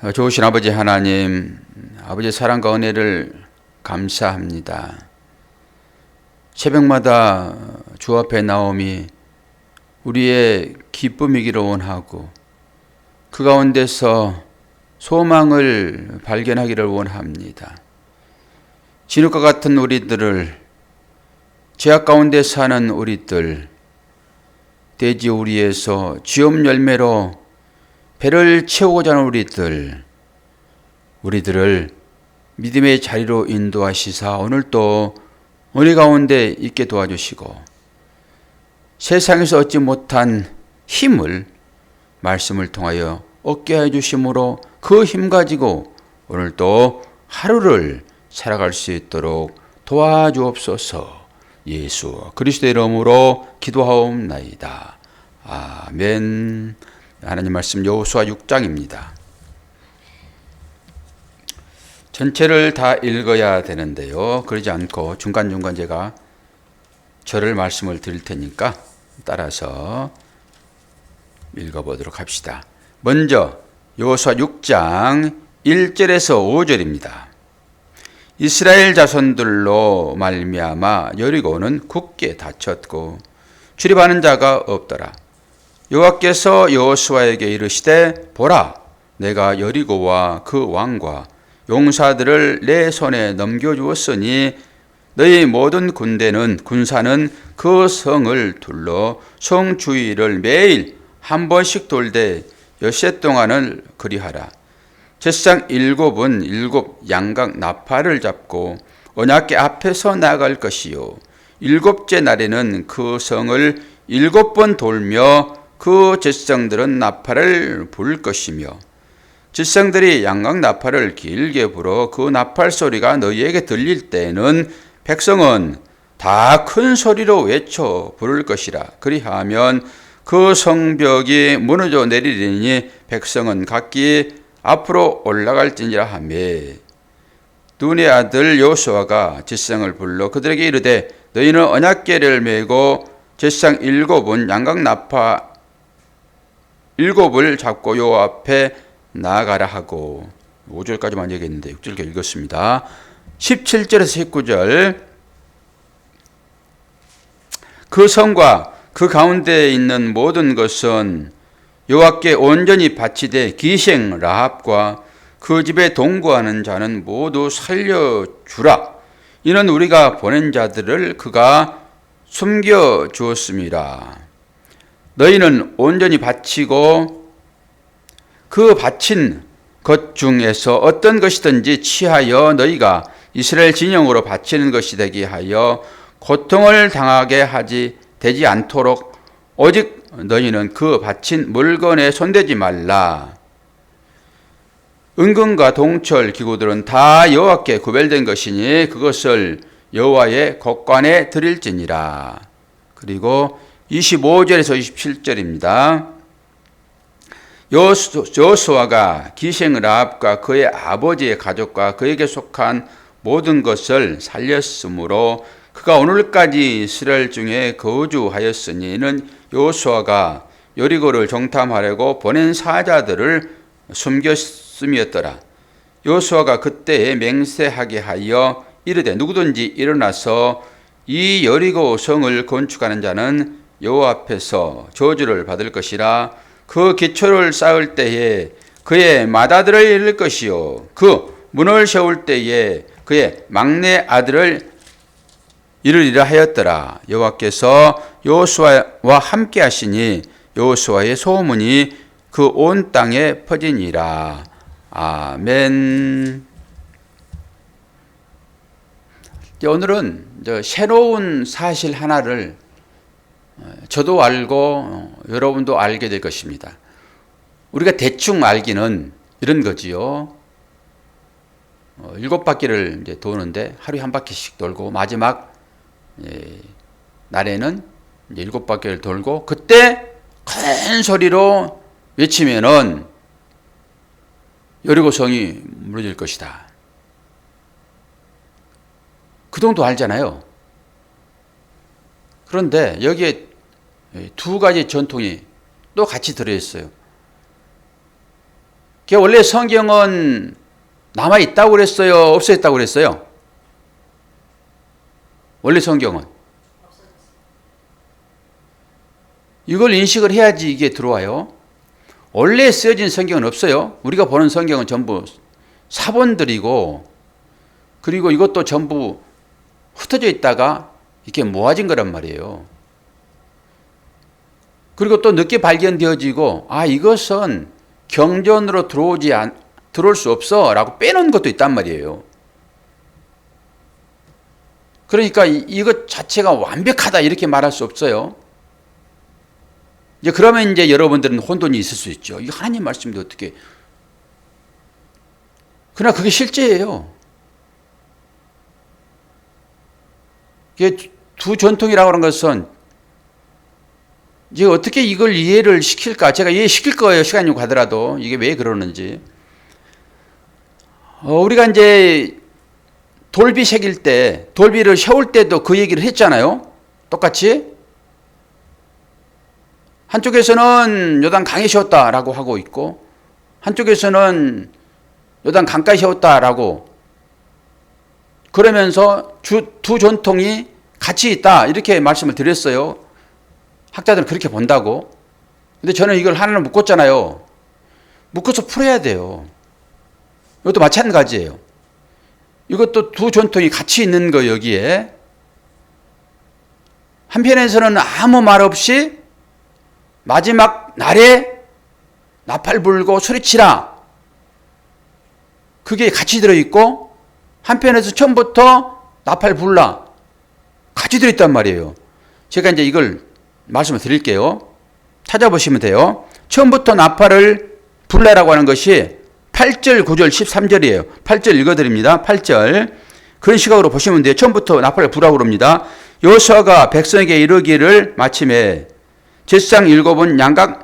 좋으신 아버지 하나님, 아버지의 사랑과 은혜를 감사합니다. 새벽마다 주 앞에 나옴이 우리의 기쁨이기를 원하고 그 가운데서 소망을 발견하기를 원합니다. 진흙과 같은 우리들을, 죄악 가운데 사는 우리들, 돼지 우리에서 쥐엄 열매로 배를 채우고자 하는 우리들을 믿음의 자리로 인도하시사 오늘도 은혜 가운데 있게 도와주시고 세상에서 얻지 못한 힘을 말씀을 통하여 얻게 해주심으로 그 힘 가지고 오늘도 하루를 살아갈 수 있도록 도와주옵소서. 예수 그리스도의 이름으로 기도하옵나이다. 아멘. 하나님 말씀 여호수아 6장입니다. 전체를 다 읽어야 되는데요. 그러지 않고 중간중간 제가 절을 말씀을 드릴 테니까 따라서 읽어보도록 합시다. 먼저 여호수아 6장 1절에서 5절입니다. 이스라엘 자손들로 말미암아 여리고는 굳게 닫혔고 출입하는 자가 없더라. 여호와께서 여호수아에게 이르시되 보라, 내가 여리고와 그 왕과 용사들을 내 손에 넘겨주었으니 너희 모든 군사는 그 성을 둘러 성 주위를 매일 한 번씩 돌되 엿새 동안을 그리하라. 제사장 7은 7 양각 나팔을 잡고 언약궤 앞에서 나아갈 것이요 7째 날에는 그 성을 7번 돌며 그 제사장들은 나팔을 불 것이며 제사장들이 양각 나팔을 길게 불어 그 나팔 소리가 너희에게 들릴 때에는 백성은 다 큰 소리로 외쳐 부를 것이라. 그리하면 그 성벽이 무너져 내리리니 백성은 각기 앞으로 올라갈지니라 하며 눈의 아들 여호수아가 제사장을 불러 그들에게 이르되 너희는 언약궤를 메고 제사장 7은 양각 나팔 7을 잡고 요 앞에 나아가라 하고 5절까지만 얘기했는데 6절 읽었습니다. 17절에서 19절 그 성과 그 가운데 있는 모든 것은 여호와께 온전히 바치되 기생 라합과 그 집에 동거하는 자는 모두 살려주라. 이는 우리가 보낸 자들을 그가 숨겨 주었습니다. 너희는 온전히 바치고 그 바친 것 중에서 어떤 것이든지 취하여 너희가 이스라엘 진영으로 바치는 것이 되게 하여 고통을 당하게 되지 않도록 오직 너희는 그 바친 물건에 손대지 말라. 은금과 동철 기구들은 다 여호와께 구별된 것이니 그것을 여호와의 곳간에 드릴지니라. 그리고 25절에서 27절입니다. 여호수아가 기생 라합과 그의 아버지의 가족과 그에게 속한 모든 것을 살렸으므로 그가 오늘까지 이스라엘 중에 거주하였으니 이는 여호수아가 여리고를 정탐하려고 보낸 사자들을 숨겼음이었더라. 여호수아가 그때에 맹세하게 하여 이르되 누구든지 일어나서 이 여리고 성을 건축하는 자는 여호와 앞에서 저주를 받을 것이라. 그 기초를 쌓을 때에 그의 맏아들을 잃을 것이요 그 문을 세울 때에 그의 막내 아들을 이르리라 하였더라. 여호와께서 여호수아와 함께 하시니 여호수아의 소문이 그 온 땅에 퍼지니라. 아멘. 오늘은 새로운 사실 하나를 저도 알고 여러분도 알게 될 것입니다. 우리가 대충 알기는 이런 거지요. 7바퀴를 이제 도는데 하루에 한 바퀴씩 돌고 마지막 날에는 이제 7바퀴를 돌고 그때 큰 소리로 외치면은 여리고성이 무너질 것이다. 그 정도 알잖아요. 그런데 여기에 두 가지 전통이 또 같이 들어있어요. 원래 성경은 남아있다고 그랬어요? 없어졌다고 그랬어요? 원래 성경은. 이걸 인식을 해야지 이게 들어와요. 원래 쓰여진 성경은 없어요. 우리가 보는 성경은 전부 사본들이고, 그리고 이것도 전부 흩어져 있다가 이렇게 모아진 거란 말이에요. 그리고 또 늦게 발견되어지고, 이것은 경전으로 들어올 수 없어 라고 빼놓은 것도 있단 말이에요. 그러니까 이것 자체가 완벽하다 이렇게 말할 수 없어요. 그러면 여러분들은 혼돈이 있을 수 있죠. 이 하나님 말씀인데 어떻게. 그러나 그게 실제예요. 이게 두 전통이라고 하는 것은 이제 어떻게 이걸 이해를 시킬까? 제가 이해시킬 거예요. 시간이 가더라도. 이게 왜 그러는지. 우리가 돌비 새길 때, 돌비를 세울 때도 그 얘기를 했잖아요. 똑같이. 한쪽에서는 요단 강에 세웠다라고 하고 있고, 한쪽에서는 요단 강가에 세웠다라고, 그러면서 두 전통이 같이 있다 이렇게 말씀을 드렸어요. 학자들은 그렇게 본다고. 근데 저는 이걸 하나를 묶었잖아요. 묶어서 풀어야 돼요. 이것도 마찬가지예요. 이것도 두 전통이 같이 있는 거 여기에. 한편에서는 아무 말 없이 마지막 날에 나팔 불고 소리치라. 그게 같이 들어있고, 한편에서 처음부터 나팔 불라. 같이 들어있단 말이에요. 제가 이걸 말씀을 드릴게요. 찾아보시면 돼요. 처음부터 나팔을 불라라고 하는 것이 8절, 9절, 13절이에요. 8절 읽어드립니다. 8절. 그런 시각으로 보시면 돼요. 처음부터 나팔을 불라고 그럽니다. 여호수아가 백성에게 이르기를 마침에 제사장 7은 양각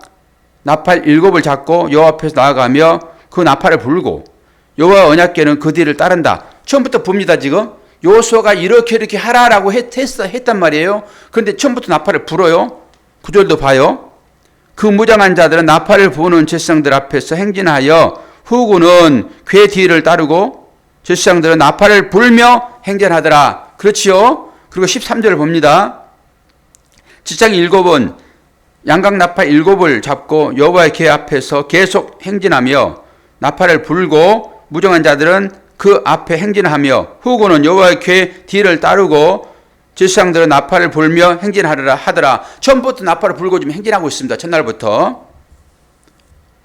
나팔 7을 잡고 여호와 앞에서 나아가며 그 나팔을 불고 여호와 언약궤는 그 뒤를 따른다. 처음부터 붑니다. 지금 여호수아가 이렇게 하라라고 했단 말이에요. 그런데 처음부터 나팔을 불어요. 9절도 봐요. 그 무장한 자들은 나팔을 부는 제사장들 앞에서 행진하여 후군은 궤 뒤를 따르고 제사장들은 나팔을 불며 행진하더라. 그렇지요. 그리고 13절을 봅니다. 제사장 7은 양각 나팔 7을 잡고 여호와의 궤 앞에서 계속 행진하며 나팔을 불고 무정한 자들은 그 앞에 행진하며 후군은 여호와의 궤 뒤를 따르고 제사장들은 나팔을 불며 행진하더라. 처음부터 나팔을 불고 좀 행진하고 있습니다. 첫날부터.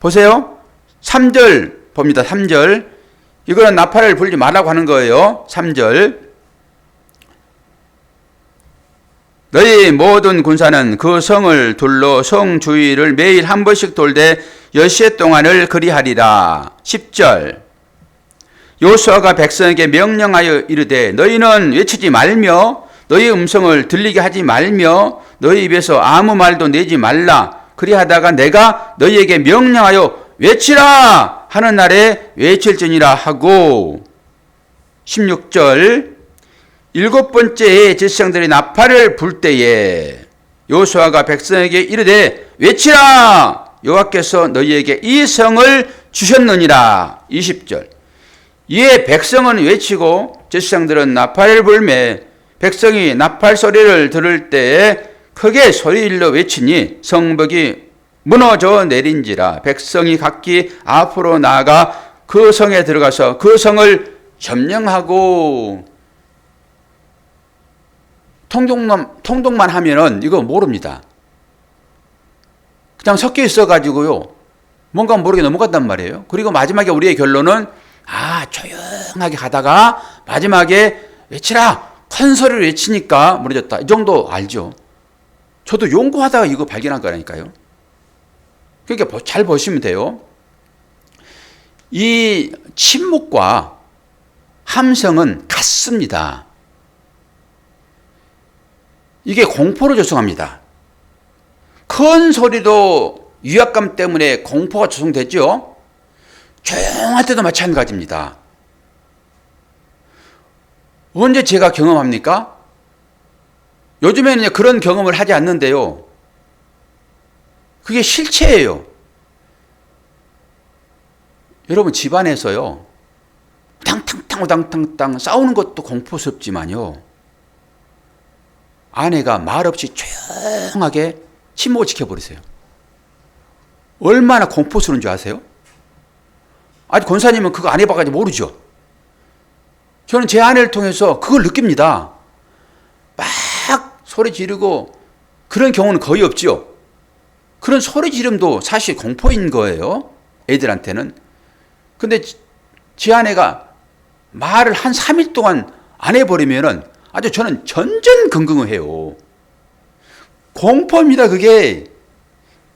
보세요. 3절 봅니다. 3절. 이거는 나팔을 불지 말라고 하는 거예요. 3절. 너희 모든 군사는 그 성을 둘러 성 주위를 매일 한 번씩 돌되 10시 동안을 그리하리라. 10절. 여호수아가 백성에게 명령하여 이르되 너희는 외치지 말며 너희 음성을 들리게 하지 말며 너희 입에서 아무 말도 내지 말라. 그리하다가 내가 너희에게 명령하여 외치라 하는 날에 외칠지니라 하고. 16절. 7번째 해에 제사장들이 나팔을 불 때에 여호수아가 백성에게 이르되 외치라. 여호와께서 너희에게 이 성을 주셨느니라. 20절. 이에 백성은 외치고 제사장들은 나팔을 불매 백성이 나팔 소리를 들을 때에 크게 소리질러 외치니 성벽이 무너져 내린지라. 백성이 각기 앞으로 나아가 그 성에 들어가서 그 성을 점령하고. 통독만 하면은 이거 모릅니다. 그냥 섞여 있어가지고요. 뭔가 모르게 넘어간단 말이에요. 그리고 마지막에 우리의 결론은 조용하게 가다가 마지막에 외치라. 큰 소리를 외치니까 무너졌다. 이 정도 알죠. 저도 연구하다가 이거 발견한 거라니까요. 그러니까 잘 보시면 돼요. 이 침묵과 함성은 같습니다. 이게 공포를 조성합니다. 큰 소리도 위압감 때문에 공포가 조성되죠. 조용할 때도 마찬가지입니다. 언제 제가 경험합니까? 요즘에는 그런 경험을 하지 않는데요. 그게 실체예요. 여러분 집안에서요. 탕탕탕 우당탕탕 싸우는 것도 공포스럽지만요. 아내가 말없이 조용하게 침묵을 지켜버리세요. 얼마나 공포스러운 줄 아세요? 아직 권사님은 그거 안 해봐가지고 모르죠. 저는 제 아내를 통해서 그걸 느낍니다. 막 소리 지르고 그런 경우는 거의 없지요. 그런 소리 지름도 사실 공포인 거예요. 애들한테는. 근데 제 아내가 말을 한 3일 동안 안 해버리면은 아주 저는 전전긍긍해요. 공포입니다, 그게.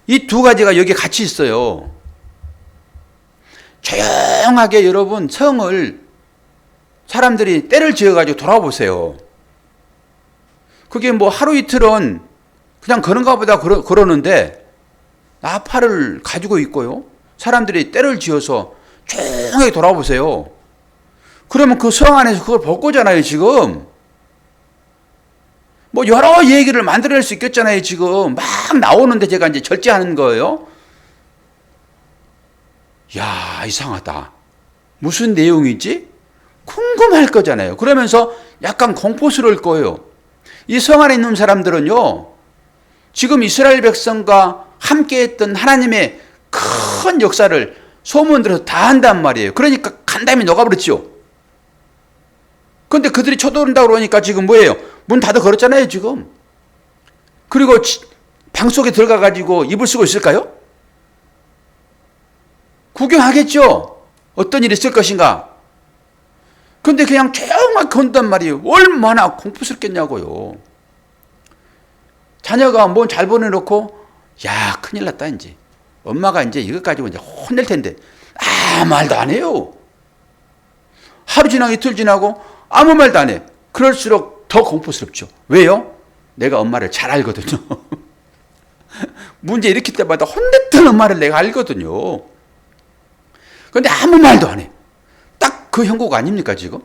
이 두 가지가 여기 같이 있어요. 조용하게 여러분 성을 사람들이 때를 지어가지고 돌아보세요. 그게 뭐 하루 이틀은 그냥 그런가 보다 그러는데 나팔을 가지고 있고요. 사람들이 때를 지어서 조용하게 돌아보세요. 그러면 그 성 안에서 그걸 볼 거잖아요, 지금. 뭐 여러 얘기를 만들어낼 수 있겠잖아요, 지금. 막 나오는데 제가 이제 절제하는 거예요. 야, 이상하다. 무슨 내용이지? 궁금할 거잖아요. 그러면서 약간 공포스러울 거예요. 이 성 안에 있는 사람들은요, 지금 이스라엘 백성과 함께 했던 하나님의 큰 역사를 소문 들어서 다 한단 말이에요. 그러니까 간담이 녹아버렸죠. 그런데 그들이 쳐들어온다고 그러니까 지금 뭐예요? 문 닫아 걸었잖아요, 지금. 그리고 방 속에 들어가가지고 이불 쓰고 있을까요? 구경하겠죠? 어떤 일이 있을 것인가? 근데 그냥 조용하게 건단 말이에요. 얼마나 공포스럽겠냐고요. 자녀가 뭐 잘 보내놓고, 야, 큰일 났다, 이제. 엄마가 이제 이것 가지고 이제 혼낼 텐데, 아무 말도 안 해요. 하루 지나고 이틀 지나고 아무 말도 안 해. 그럴수록 더 공포스럽죠. 왜요? 내가 엄마를 잘 알거든요. 문제 일으킬 때마다 혼냈던 엄마를 내가 알거든요. 그런데 아무 말도 안 해. 딱 그 형국 아닙니까, 지금?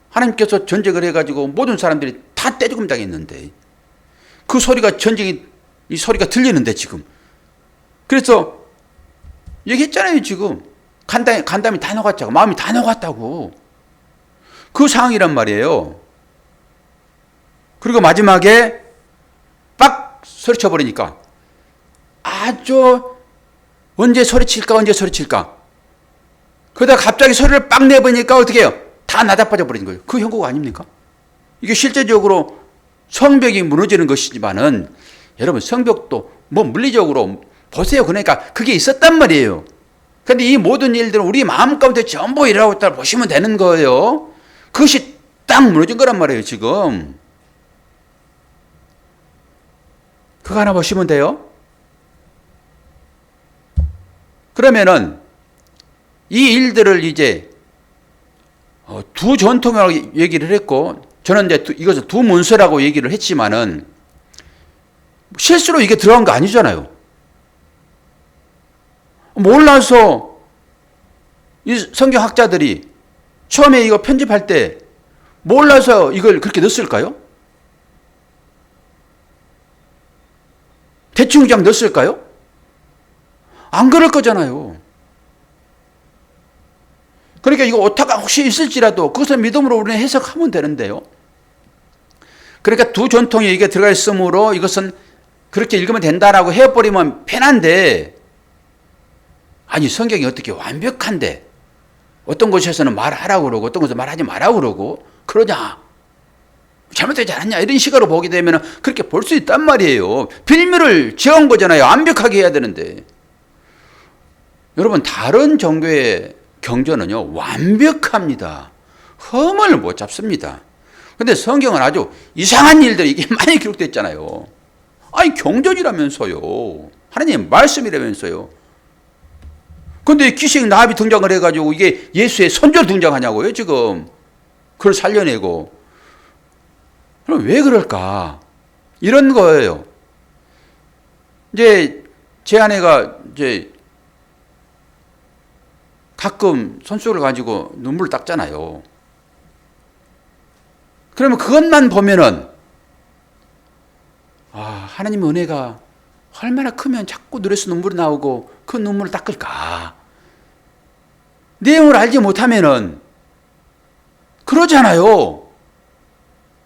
하나님께서 전쟁을 해가지고 모든 사람들이 다 떼죽음 당했는데, 그 소리가 이 소리가 들리는데, 지금. 그래서 얘기했잖아요, 지금. 간담이 다 녹았자고. 마음이 다 녹았다고. 그 상황이란 말이에요. 그리고 마지막에 빡 소리쳐버리니까 아주 언제 소리칠까. 그러다 갑자기 소리를 빡 내보니까 어떻게 해요? 다 나다빠져 버린 거예요. 그 형국 아닙니까? 이게 실제적으로 성벽이 무너지는 것이지만은 여러분 성벽도 뭐 물리적으로 보세요. 그러니까 그게 있었단 말이에요. 근데 이 모든 일들은 우리 마음 가운데 전부 일어나고 있다고 보시면 되는 거예요. 그것이 딱 무너진 거란 말이에요, 지금. 그거 하나 보시면 돼요. 그러면은 이 일들을 이제 두 전통이라고 얘기를 했고, 저는 이제 이것을 두 문서라고 얘기를 했지만은 실수로 이게 들어간 거 아니잖아요. 몰라서 이 성경학자들이 처음에 이거 편집할 때 몰라서 이걸 그렇게 넣었을까요? 대충 그냥 넣었을까요? 안 그럴 거잖아요. 그러니까 이거 오타가 혹시 있을지라도 그것을 믿음으로 우리는 해석하면 되는데요. 그러니까 두 전통이 이게 들어가 있으므로 이것은 그렇게 읽으면 된다라고 해버리면 편한데, 아니 성경이 어떻게 완벽한데 어떤 곳에서는 말하라고 그러고 어떤 곳에서 말하지 말라고 그러고 그러냐, 잘못되지 않았냐, 이런 식으로 보게 되면 그렇게 볼 수 있단 말이에요. 빌미를 지은 거잖아요. 완벽하게 해야 되는데. 여러분 다른 종교의 경전은요 완벽합니다. 흠을 못 잡습니다. 근데 성경은 아주 이상한 일들이 이게 많이 기록되어 있잖아요. 아니 경전이라면서요. 하나님 말씀이라면서요. 근데 귀신 나비 등장을 해가지고 이게 예수의 선절 등장하냐고요, 지금. 그걸 살려내고. 그럼 왜 그럴까? 이런 거예요. 이제 제 아내가 이제 가끔 손수건을 가지고 눈물을 닦잖아요. 그러면 그것만 보면은, 하나님의 은혜가 얼마나 크면 자꾸 눈에서 눈물이 나오고 그 눈물을 닦을까? 내용을 알지 못하면은 그러잖아요.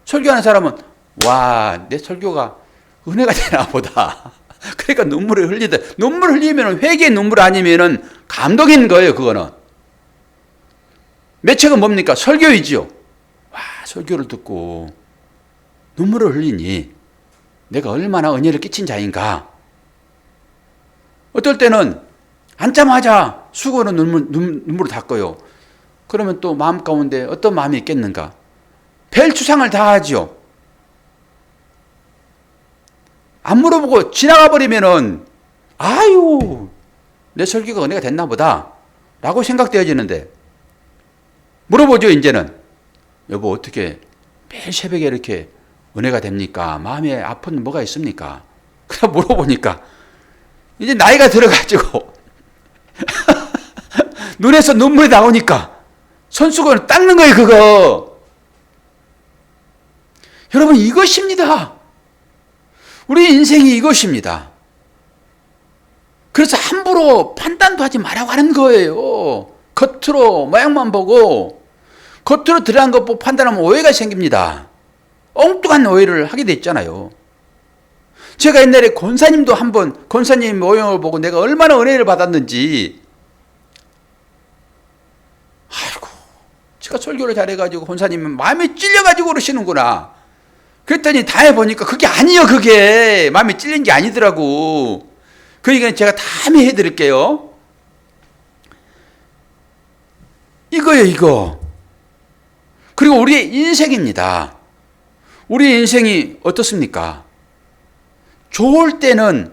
설교하는 사람은 와, 내 설교가 은혜가 되나 보다. 그러니까 눈물을 흘리다. 눈물 흘리면 회개의 눈물 아니면은 감동인 거예요, 그거는. 매체가 뭡니까? 설교이지요. 와, 설교를 듣고 눈물을 흘리니 내가 얼마나 은혜를 끼친 자인가. 어떨 때는 앉자마자 수고는 눈물을 닦아요. 그러면 또 마음 가운데 어떤 마음이 있겠는가? 별 추상을 다 하죠. 안 물어보고 지나가 버리면은 아유, 내 설교가 은혜가 됐나 보다 라고 생각되어지는데, 물어보죠. 이제는 여보, 어떻게 매일 새벽에 이렇게 은혜가 됩니까? 마음에 아픈 뭐가 있습니까? 그냥 물어보니까 이제 나이가 들어가지고 눈에서 눈물이 나오니까 손수건을 닦는 거예요, 그거. 여러분, 이것입니다. 우리 인생이 이것입니다. 그래서 함부로 판단도 하지 말라고 하는 거예요. 겉으로 모양만 보고 겉으로 드러난 것 보고 판단하면 오해가 생깁니다. 엉뚱한 오해를 하게 돼 있잖아요. 제가 옛날에 권사님도 한번 권사님 모형을 보고 내가 얼마나 은혜를 받았는지, 아이고, 제가 설교를 잘해가지고 권사님은 마음에 찔려가지고 그러시는구나. 그랬더니 다 해보니까 그게 아니에요. 그게 마음에 찔린 게 아니더라고. 그 얘기는 제가 다 해드릴게요. 이거예요, 이거. 그리고 우리의 인생입니다. 우리의 인생이 어떻습니까? 좋을 때는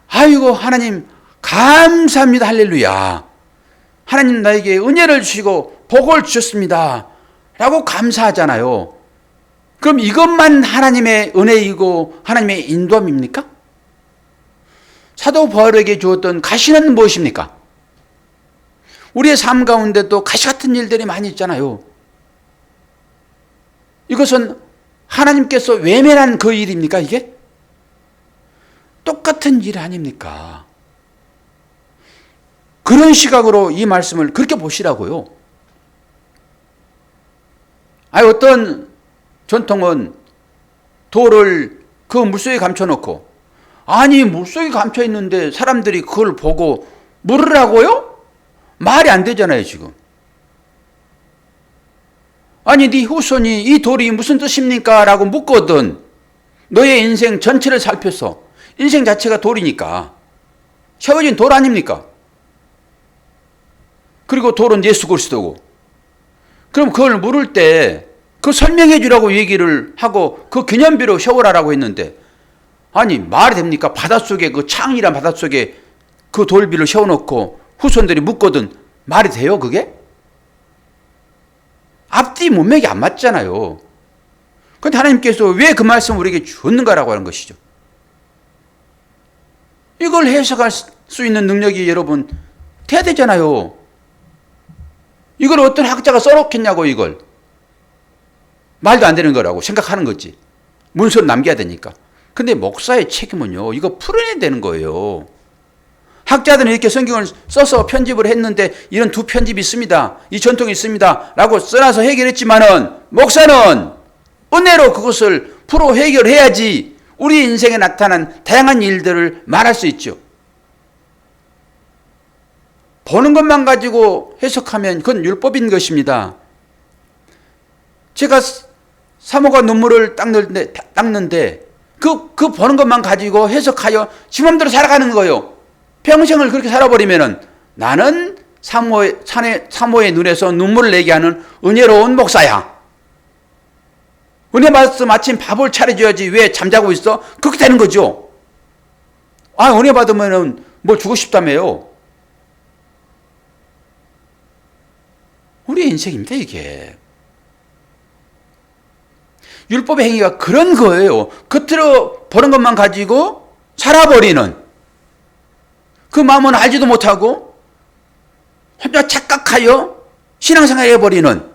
아이고 하나님 감사합니다, 할렐루야. 하나님 나에게 은혜를 주시고 복을 주셨습니다 라고 감사하잖아요. 그럼 이것만 하나님의 은혜이고 하나님의 인도함입니까? 사도 바울에게 주었던 가시는 무엇입니까? 우리의 삶 가운데 또 가시 같은 일들이 많이 있잖아요. 이것은 하나님께서 외면한 그 일입니까, 이게? 똑같은 일 아닙니까? 그런 시각으로 이 말씀을 그렇게 보시라고요. 아니, 어떤 전통은 돌을 그 물속에 감춰놓고, 아니 물속에 감춰있는데 사람들이 그걸 보고 물으라고요? 말이 안 되잖아요, 지금. 아니 네 후손이 이 돌이 무슨 뜻입니까? 라고 묻거든. 너의 인생 전체를 살펴서 인생 자체가 돌이니까 세워진 돌 아닙니까? 그리고 돌은 예수 그리스도고. 그럼 그걸 물을 때 그 설명해 주라고 얘기를 하고 그 기념비로 세워라라고 했는데, 아니 말이 됩니까? 바닷속에 그 창이란 바닷속에 그 돌비를 세워놓고 후손들이 묻거든. 말이 돼요, 그게? 앞뒤 문맥이 안 맞잖아요. 그런데 하나님께서 왜 그 말씀을 우리에게 주었는가라고 하는 것이죠. 이걸 해석할 수 있는 능력이 여러분 돼야 되잖아요. 이걸 어떤 학자가 써놓겠냐고. 이걸 말도 안 되는 거라고 생각하는 거지. 문서를 남겨야 되니까. 근데 목사의 책임은요, 이거 풀어내야 되는 거예요. 학자들은 이렇게 성경을 써서 편집을 했는데 이런 두 편집이 있습니다, 이 전통이 있습니다 라고 써놔서 해결했지만은, 목사는 은혜로 그것을 풀어 해결해야지 우리 인생에 나타난 다양한 일들을 말할 수 있죠. 보는 것만 가지고 해석하면 그건 율법인 것입니다. 제가 사모가 눈물을 닦는데 그 보는 것만 가지고 해석하여 지 맘대로 살아가는 거예요. 평생을 그렇게 살아버리면은 나는 사모의 눈에서 눈물을 내게 하는 은혜로운 목사야. 은혜 받았으면 아침 밥을 차려줘야지 왜 잠자고 있어? 그렇게 되는 거죠. 아, 은혜 받으면은 뭐 주고 싶다며요. 우리의 인생입니다, 이게. 율법의 행위가 그런 거예요. 겉으로 보는 것만 가지고 살아버리는, 그 마음은 알지도 못하고 혼자 착각하여 신앙생활 해버리는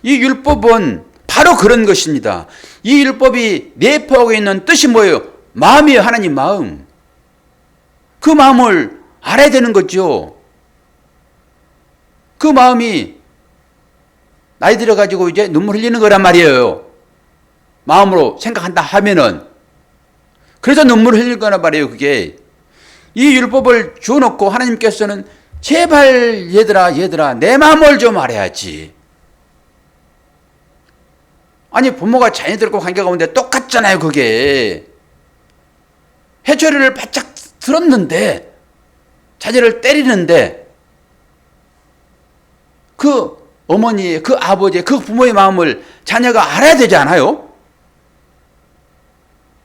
이 율법은 바로 그런 것입니다. 이 율법이 내포하고 있는 뜻이 뭐예요? 마음이에요. 하나님 마음. 그 마음을 알아야 되는 거죠. 그 마음이 나이 들어가지고 이제 눈물 흘리는 거란 말이에요. 마음으로 생각한다 하면은. 그래서 눈물 흘릴 거란 말이에요, 그게. 이 율법을 주어놓고 하나님께서는 제발 얘들아 내 마음을 좀 알아야지. 아니 부모가 자녀들과 관계가 오는데 똑같잖아요, 그게. 해초리를 바짝 들었는데 자녀를 때리는데 그 어머니의, 그 아버지의, 그 부모의 마음을 자녀가 알아야 되지 않아요?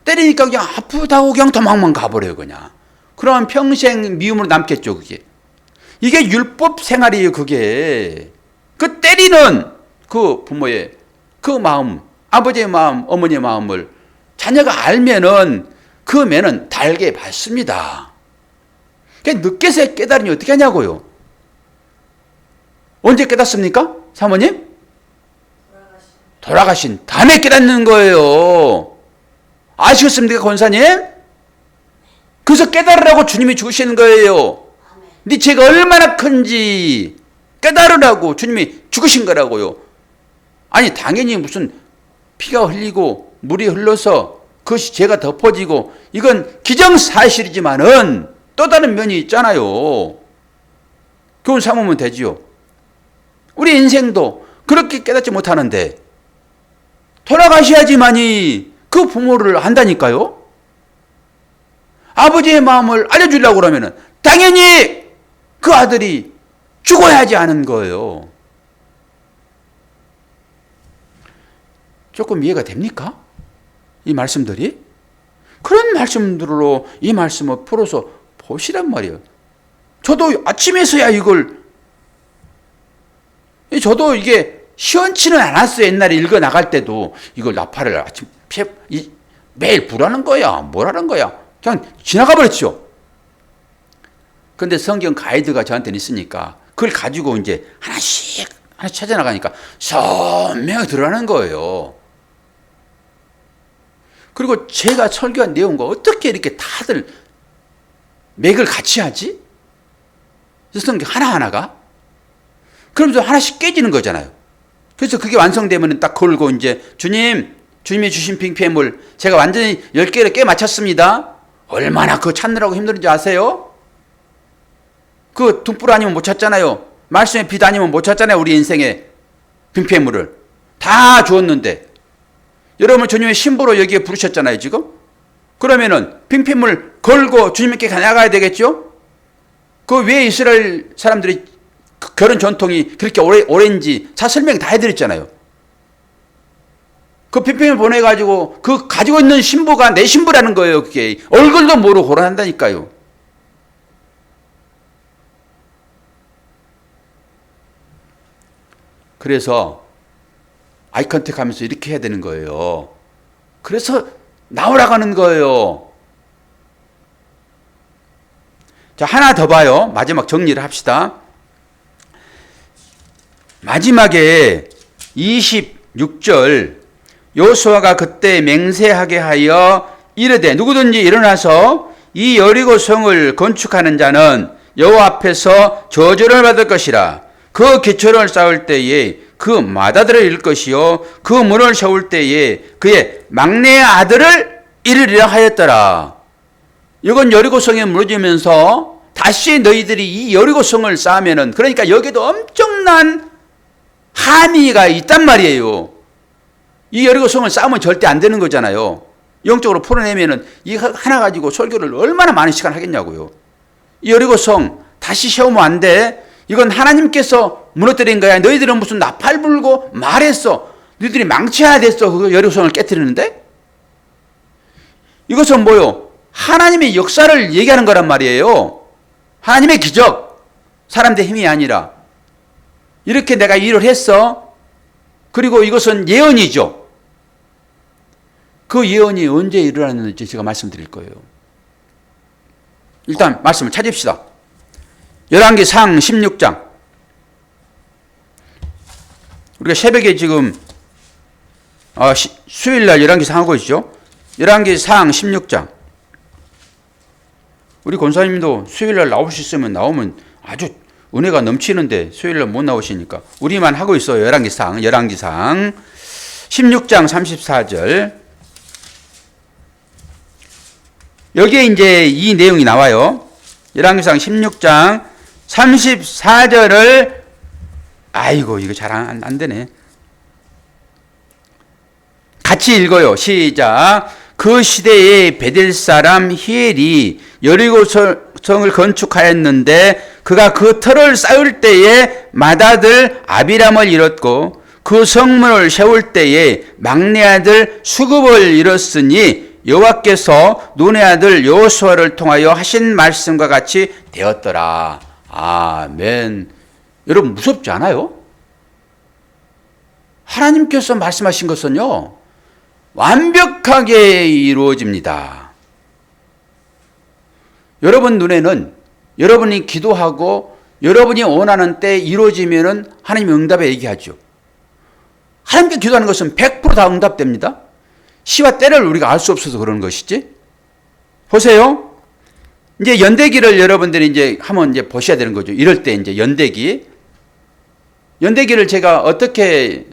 때리니까 그냥 아프다고 그냥 도망만 가버려요, 그냥. 그러면 평생 미움으로 남겠죠, 그게. 이게 율법 생활이에요, 그게. 그 때리는 그 부모의 그 마음, 아버지의 마음, 어머니의 마음을 자녀가 알면은 그 매는 달게 받습니다. 그러니까 늦게서 깨달으니 어떻게 하냐고요. 언제 깨닫습니까? 사모님? 돌아가신 다음에 깨닫는 거예요. 아시겠습니까, 권사님? 그래서 깨달으라고 주님이 죽으시는 거예요. 네 죄가 얼마나 큰지 깨달으라고 주님이 죽으신 거라고요. 아니 당연히 무슨 피가 흘리고 물이 흘러서 그것이 죄가 덮어지고 이건 기정사실이지만은 또 다른 면이 있잖아요. 교훈 삼으면 되지요. 우리 인생도 그렇게 깨닫지 못하는데 돌아가셔야지만이 그 부모를 안다니까요. 아버지의 마음을 알려주려고 그러면은 당연히 그 아들이 죽어야지 하는 거예요. 조금 이해가 됩니까? 이 말씀들이? 그런 말씀들로 이 말씀을 풀어서 보시란 말이에요. 저도 아침에서야 저도 이게 시원치는 않았어요. 옛날에 읽어 나갈 때도 이걸 나팔을 아침 매일 부라는 거야. 뭐라는 거야. 그냥 지나가 버렸죠. 근데 성경 가이드가 저한테는 있으니까 그걸 가지고 이제 하나씩 찾아나가니까 선명히 드러나는 거예요. 그리고 제가 설교한 내용과 어떻게 이렇게 다들 맥을 같이 하지? 성경 하나하나가? 그러면서 하나씩 깨지는 거잖아요. 그래서 그게 완성되면 딱 걸고 이제 주님이 주신 빙패물 제가 완전히 10개를 깨 맞췄습니다. 얼마나 그거 찾느라고 힘든지 아세요? 그 등불 아니면 못 찾잖아요. 말씀의 빛 아니면 못 찾잖아요. 우리 인생의 빙패물을. 다 주었는데. 여러분 주님의 신부로 여기에 부르셨잖아요, 지금? 그러면은 빙패물 걸고 주님께 나가야 되겠죠? 그 왜 이스라엘 사람들이 결혼 전통이 그렇게 오랜지 다 설명 다 해드렸잖아요. 그 빙패물 보내가지고 그 가지고 있는 신부가 내 신부라는 거예요, 그게. 얼굴도 모르고 고란한다니까요. 그래서 아이 컨택 하면서 이렇게 해야 되는 거예요. 그래서 나오라고 하는 거예요. 자, 하나 더 봐요. 마지막 정리를 합시다. 마지막에 26절 여호수아가 그때 맹세하게 하여 이르되 누구든지 일어나서 이 여리고 성을 건축하는 자는 여호와 앞에서 저주를 받을 것이라. 그 기초를 쌓을 때에 그 맏아들을 잃을 것이요 그 문을 세울 때에 그의 막내 아들을 잃으리라 하였더라. 이건 여리고성이 무너지면서 다시 너희들이 이 여리고성을 쌓으면은, 그러니까 여기도 엄청난 함의가 있단 말이에요. 이 여리고성을 쌓으면 절대 안 되는 거잖아요. 영적으로 풀어내면은 이 하나 가지고 설교를 얼마나 많은 시간 하겠냐고요. 이 여리고성 다시 세우면 안 돼. 이건 하나님께서 무너뜨린 거야. 너희들은 무슨 나팔 불고 말했어. 너희들이 망쳐야 됐어. 그 여리고성을 깨뜨리는데? 이것은 뭐요? 하나님의 역사를 얘기하는 거란 말이에요. 하나님의 기적. 사람들의 힘이 아니라. 이렇게 내가 일을 했어. 그리고 이것은 예언이죠. 그 예언이 언제 일어났는지 제가 말씀드릴 거예요. 일단 말씀을 찾읍시다. 열왕기상 16장. 우리가 새벽에 지금 수요일날 열왕기상 하고 있죠. 열왕기상 16장. 우리 권사님도 수요일날 나올 수 있으면 나오면 아주 은혜가 넘치는데 수요일날 못 나오시니까 우리만 하고 있어요. 열왕기상 16장 34절. 여기에 이제 이 내용이 나와요. 열왕기상 16장 34절을 아이고 이거 잘 안 되네. 같이 읽어요. 시작. 그 시대에 베델 사람 히엘이 여리고 성을 건축하였는데 그가 그 터를 쌓을 때에 맏아들 아비람을 잃었고 그 성문을 세울 때에 막내 아들 수급을 잃었으니 여호와께서 눈의 아들 여호수아를 통하여 하신 말씀과 같이 되었더라. 아멘. 여러분 무섭지 않아요? 하나님께서 말씀하신 것은요 완벽하게 이루어집니다. 여러분 눈에는 여러분이 기도하고 여러분이 원하는 때 이루어지면은 하나님이 응답에 얘기하죠. 하나님께 기도하는 것은 100% 다 응답됩니다. 시와 때를 우리가 알 수 없어서 그러는 것이지. 보세요. 이제 연대기를 여러분들이 이제 한번 이제 보셔야 되는 거죠. 이럴 때 이제 연대기를 제가 어떻게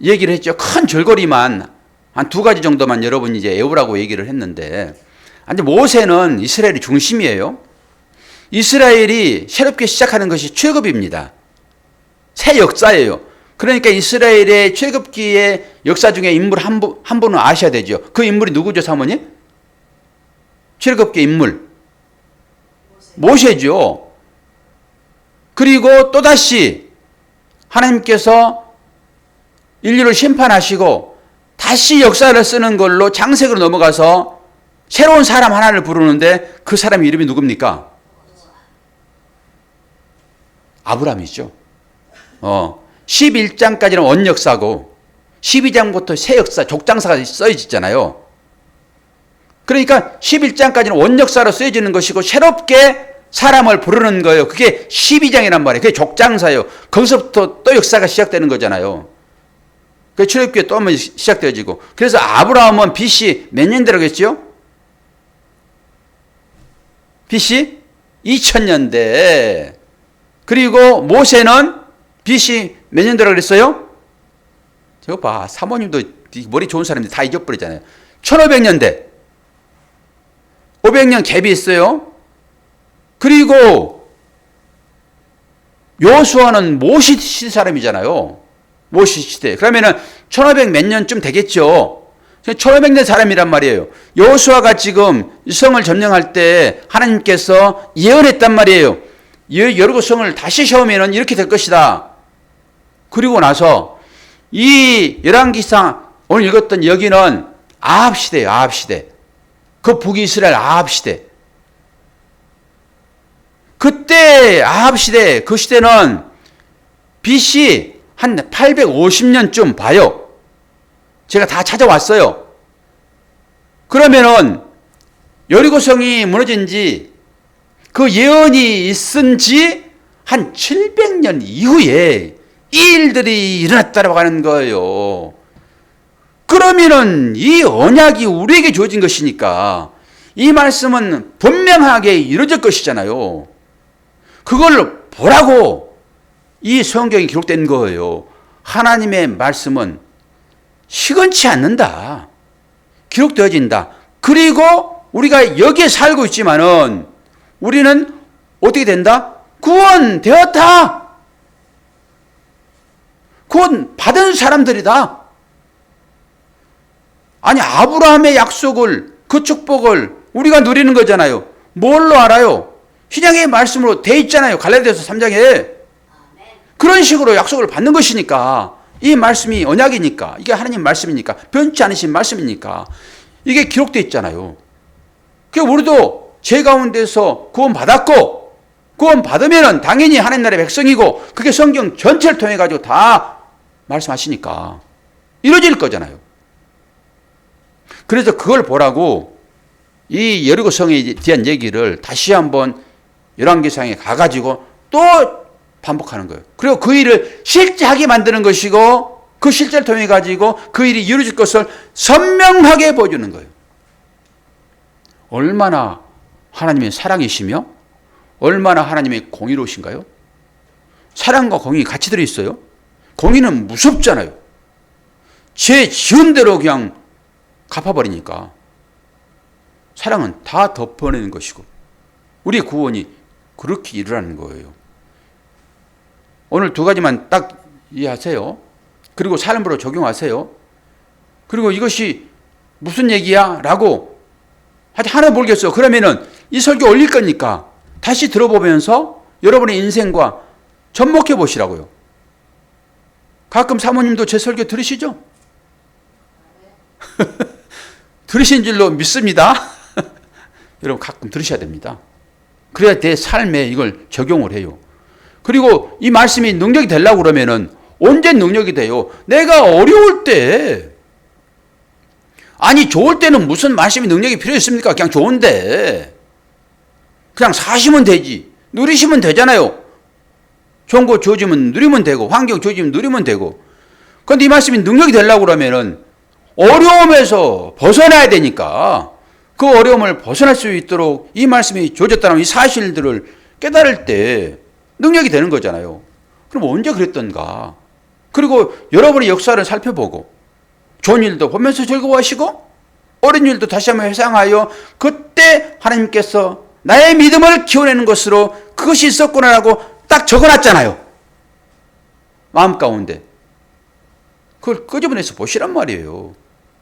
얘기를 했죠. 큰 절거리만 한 2가지 정도만 여러분이 이제 외우라고 얘기를 했는데, 이제 모세는 이스라엘의 중심이에요. 이스라엘이 새롭게 시작하는 것이 출애굽입니다. 새 역사예요. 그러니까 이스라엘의 출애굽기의 역사 중에 인물 한 분은 아셔야 되죠. 그 인물이 누구죠, 사모님? 출애굽기 인물 모세죠. 그리고 또다시 하나님께서 인류를 심판하시고 다시 역사를 쓰는 걸로 장색으로 넘어가서 새로운 사람 하나를 부르는데 그 사람 이름이 누굽니까? 아브라함이죠. 11장까지는 원역사고 12장부터 새 역사, 족장사가 써있잖아요. 그러니까 11장까지는 원역사로 쓰여지는 것이고 새롭게 사람을 부르는 거예요. 그게 12장이란 말이에요. 그게 족장사예요. 거기서부터 또 역사가 시작되는 거잖아요. 그 출애굽기에 또 한번 시작되어지고. 그래서 아브라함은 BC 몇 년대라고 했죠? BC 2000년대. 그리고 모세는 BC 몇 년대라고 그랬어요? 저거 봐. 사모님도 머리 좋은 사람들 다 잊어버리잖아요. 1500년대. 500년 갭이 있어요. 그리고 여호수아는 모시 시대 사람이잖아요. 모시 시대. 그러면은 1500 몇 년쯤 되겠죠. 1500년 사람이란 말이에요. 여호수아가 지금 이 성을 점령할 때 하나님께서 예언했단 말이에요. 여리고 성을 다시 세우면은 이렇게 될 것이다. 그리고 나서 이 열왕기상 오늘 읽었던 여기는 아합 시대예요. 아합 시대. 그 북이스라엘 아합 시대. 그때 아합 시대, 그 시대는 BC 한 850년쯤 봐요. 제가 다 찾아왔어요. 그러면은 여리고성이 무너진 지 그 예언이 있은 지 한 700년 이후에 이 일들이 일어났다고 하는 거예요. 그러면은 이 언약이 우리에게 주어진 것이니까 이 말씀은 분명하게 이루어질 것이잖아요. 그걸 보라고 이 성경이 기록된 거예요. 하나님의 말씀은 시건치 않는다. 기록되어진다. 그리고 우리가 여기에 살고 있지만은 우리는 어떻게 된다? 구원되었다. 구원 받은 사람들이다. 아니 아브라함의 약속을, 그 축복을 우리가 누리는 거잖아요. 뭘로 알아요? 신약의 말씀으로 돼 있잖아요. 갈라디아서 3장에. 그런 식으로 약속을 받는 것이니까 이 말씀이 언약이니까 이게 하나님 말씀이니까 변치 않으신 말씀이니까 이게 기록돼 있잖아요. 그러니까 우리도 죄 가운데서 구원받았고 구원받으면 당연히 하나님 나라의 백성이고 그게 성경 전체를 통해 가지고 다 말씀하시니까 이루어질 거잖아요. 그래서 그걸 보라고 이 여리고 성에 대한 얘기를 다시 한번 열왕기상에 가가지고 또 반복하는 거예요. 그리고 그 일을 실제 하게 만드는 것이고 그 실제를 통해 가지고 그 일이 이루어질 것을 선명하게 보여주는 거예요. 얼마나 하나님의 사랑이시며 얼마나 하나님의 공의로우신가요? 사랑과 공의 같이 들어있어요. 공의는 무섭잖아요. 죄 지은 대로 그냥 갚아버리니까. 사랑은 다 덮어내는 것이고 우리의 구원이 그렇게 일어나는 거예요. 오늘 두 가지만 딱 이해하세요. 그리고 삶으로 적용하세요. 그리고 이것이 무슨 얘기야? 라고 하나 모르겠어요. 그러면은 이 설교 올릴 거니까 다시 들어보면서 여러분의 인생과 접목해 보시라고요. 가끔 사모님도 제 설교 들으시죠? 들으신 줄로 믿습니다. 여러분 가끔 들으셔야 됩니다. 그래야 내 삶에 이걸 적용을 해요. 그리고 이 말씀이 능력이 되려고 그러면은 언제 능력이 돼요? 내가 어려울 때. 아니 좋을 때는 무슨 말씀이 능력이 필요했습니까? 그냥 좋은데. 그냥 사시면 되지. 누리시면 되잖아요. 좋은 거 주어지면 누리면 되고 환경 주어지면 누리면 되고. 그런데 이 말씀이 능력이 되려고 그러면은 어려움에서 벗어나야 되니까 그 어려움을 벗어날 수 있도록 이 말씀이 주어졌다는 이 사실들을 깨달을 때 능력이 되는 거잖아요. 그럼 언제 그랬던가? 그리고 여러분의 역사를 살펴보고 좋은 일도 보면서 즐거워하시고 어려운 일도 다시 한번 회상하여 그때 하나님께서 나의 믿음을 키워내는 것으로 그것이 있었구나라고 딱 적어놨잖아요. 마음 가운데. 그걸 끄집어내서 보시란 말이에요.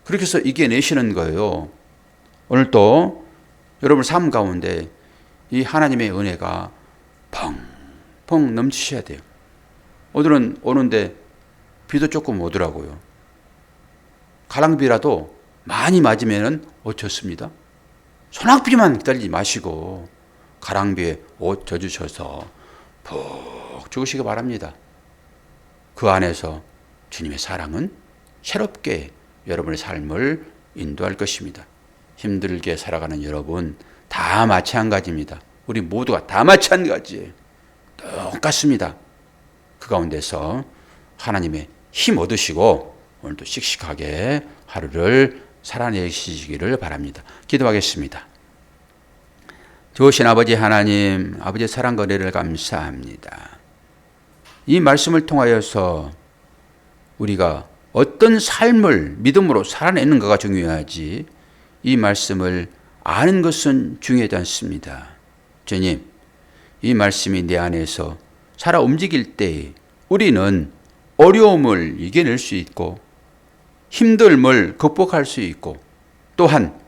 그렇게 해서 이겨내시는 거예요. 오늘도 여러분 삶 가운데 이 하나님의 은혜가 펑펑 넘치셔야 돼요. 오늘은 오는데 비도 조금 오더라고요. 가랑비라도 많이 맞으면 옷 젖습니다. 소낙비만 기다리지 마시고 가랑비에 옷 젖으셔서 푹 죽으시기 바랍니다. 그 안에서 주님의 사랑은 새롭게 여러분의 삶을 인도할 것입니다. 힘들게 살아가는 여러분 다 마찬가지입니다. 우리 모두가 다 마찬가지예요. 똑같습니다. 그 가운데서 하나님의 힘 얻으시고 오늘도 씩씩하게 하루를 살아내시기를 바랍니다. 기도하겠습니다. 좋으신 아버지 하나님, 아버지의 사랑과 은혜를 감사합니다. 이 말씀을 통하여서 우리가 어떤 삶을 믿음으로 살아내는가가 중요하지 이 말씀을 아는 것은 중요하지 않습니다. 주님, 이 말씀이 내 안에서 살아 움직일 때 우리는 어려움을 이겨낼 수 있고 힘듦을 극복할 수 있고 또한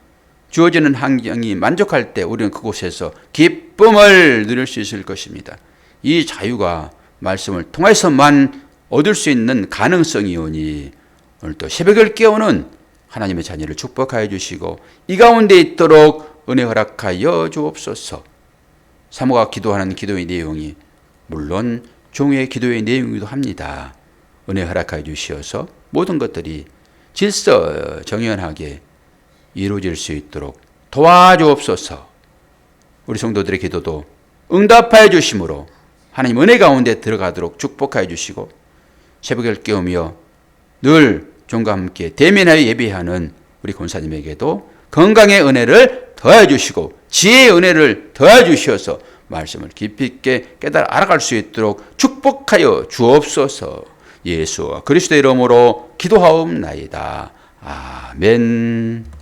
주어지는 환경이 만족할 때 우리는 그곳에서 기쁨을 누릴 수 있을 것입니다. 이 자유가 말씀을 통해서만 얻을 수 있는 가능성이 오니 오늘도 새벽을 깨우는 하나님의 자녀를 축복하여 주시고 이 가운데 있도록 은혜 허락하여 주옵소서. 사모가 기도하는 기도의 내용이 물론 종의 기도의 내용이기도 합니다. 은혜 허락하여 주시어서 모든 것들이 질서 정연하게 이루어질 수 있도록 도와주옵소서. 우리 성도들의 기도도 응답하여 주심으로 하나님 은혜 가운데 들어가도록 축복하여 주시고 새벽을 깨우며 늘 종과 함께 대면하여 예배하는 우리 권사님에게도 건강의 은혜를 더해 주시고 지혜의 은혜를 더해 주시어서 말씀을 깊이 있게 깨달아 알아갈 수 있도록 축복하여 주옵소서. 예수와 그리스도의 이름으로 기도하옵나이다. 아멘.